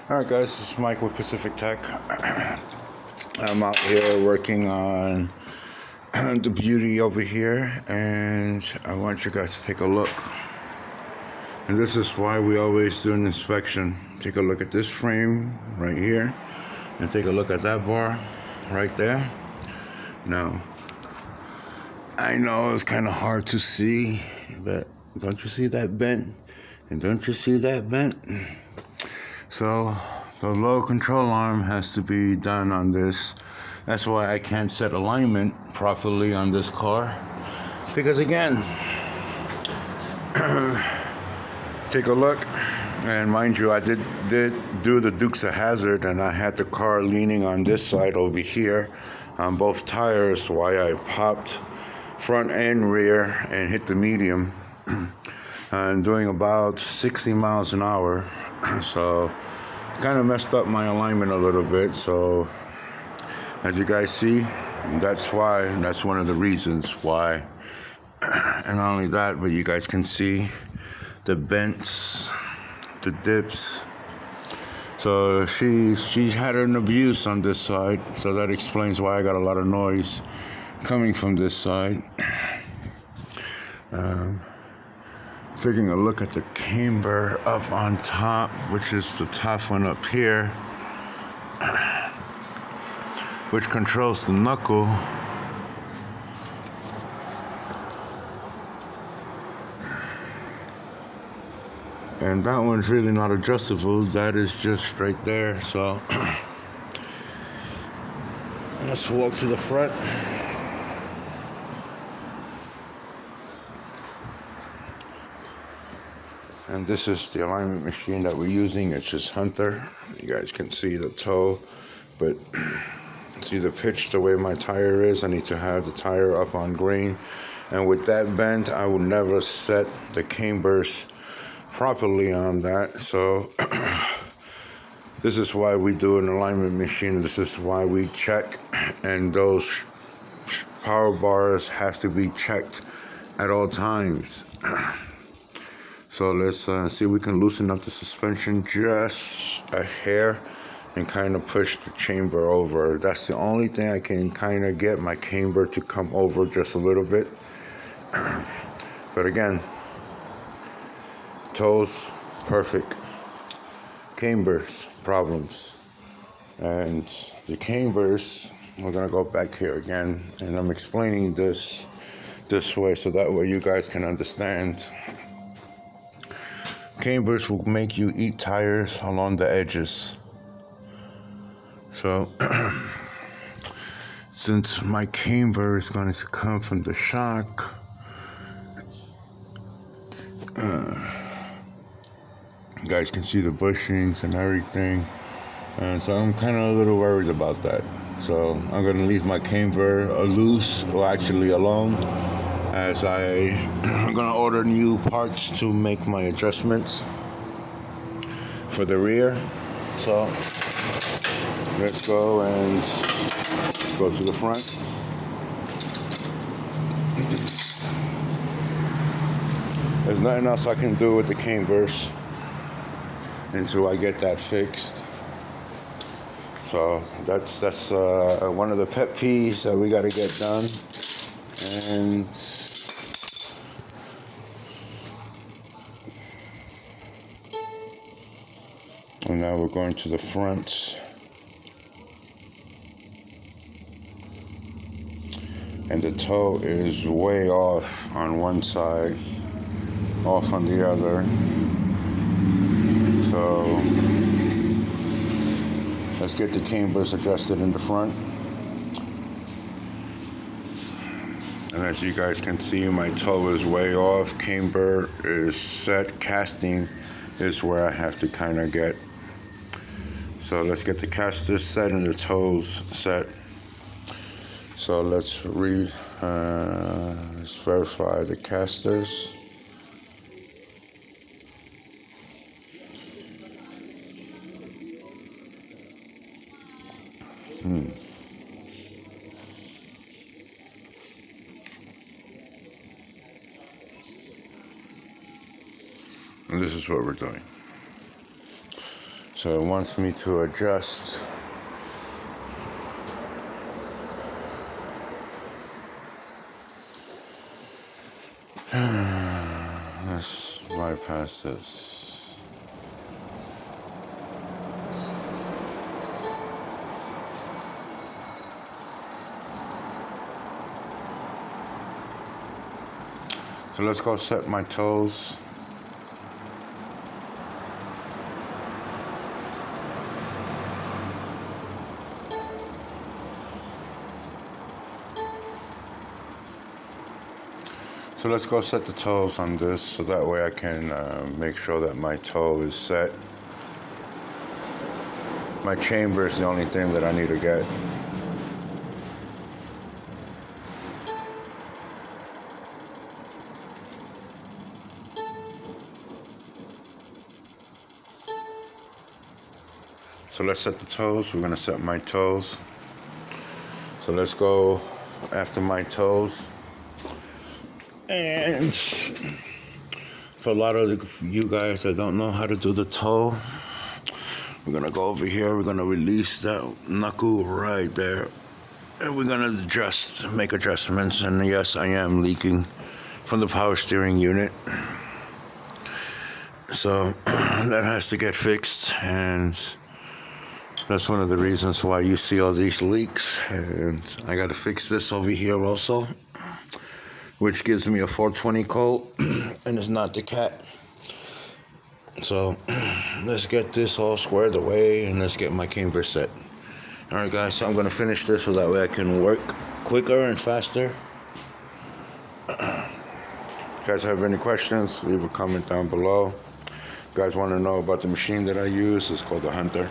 Alright guys, this is Mike with Pacific Tech. I'm out here working on the beauty over here, and I want you guys to take a look. And this is why we always do an inspection. Take a look at this frame right here, and take a look at that bar right there. Now, I know it's kind of hard to see, but don't you see that bent? And don't you see that bent? So the low control arm has to be done on this. That's why I can't set alignment properly on this car. Because again, take a look, and mind you, I did do the Dukes of Hazzard, and I had the car leaning on this side over here on both tires while I popped front and rear and hit the medium. And doing about 60 miles an hour. So kind of messed up my alignment a little bit. So as you guys see, that's one of the reasons why. And not only that, but you guys can see the bends, the dips. So she had an abuse on this side, so that explains why I got a lot of noise coming from this side. Taking a look at the camber up on top, which is the top one up here, which controls the knuckle. And that one's really not adjustable. That is just right there. So let's walk to the front. And this is the alignment machine that we're using. It's just Hunter. You guys can see the toe, but see the pitch, the way my tire is. I need to have the tire up on green. And with that bend, I would never set the cambers properly on that. So this is why we do an alignment machine. This is why we check, and those power bars have to be checked at all times. So let's see if we can loosen up the suspension just a hair and kind of push the chamber over. That's the only thing I can kind of get my camber to come over just a little bit. But again, toes, perfect. Cambers, problems. And the cambers, we're going to go back here again. And I'm explaining this way so that way you guys can understand. Cambers will make you eat tires along the edges. So since my camber is going to come from the shock, you guys can see the bushings and everything, and so I'm kind of a little worried about that. So I'm going to leave my camber loose, or actually alone, as I'm going to order new parts to make my adjustments for the rear. So let's go and go to the front. There's nothing else I can do with the cambers until I get that fixed. So that's one of the pet peeves that we got to get done. And now we're going to the front. And the toe is way off on one side, off on the other. So let's get the cambers adjusted in the front. And as you guys can see, my toe is way off. Camber is set. Casting is where I have to kind of get. So let's get the casters set and the toes set. So let's verify the casters. And this is what we're doing. So it wants me to adjust. Let's bypass this. So let's go set my toes. So let's go set the toes on this, so that way I can make sure that my toe is set. My chamber is the only thing that I need to get. So let's set the toes. We're gonna set my toes. So let's go after my toes. And for a lot of you guys that don't know how to do the toe, we're gonna go over here. We're gonna release that knuckle right there, and we're gonna make adjustments. And yes, I am leaking from the power steering unit, so that has to get fixed, and that's one of the reasons why you see all these leaks. And I got to fix this over here also, which gives me a 420 colt, and it's not the cat. So let's get this all squared away, and let's get my camber set. All right, guys, so I'm going to finish this so that way I can work quicker and faster. If you guys have any questions, leave a comment down below. If you guys want to know about the machine that I use, it's called the Hunter.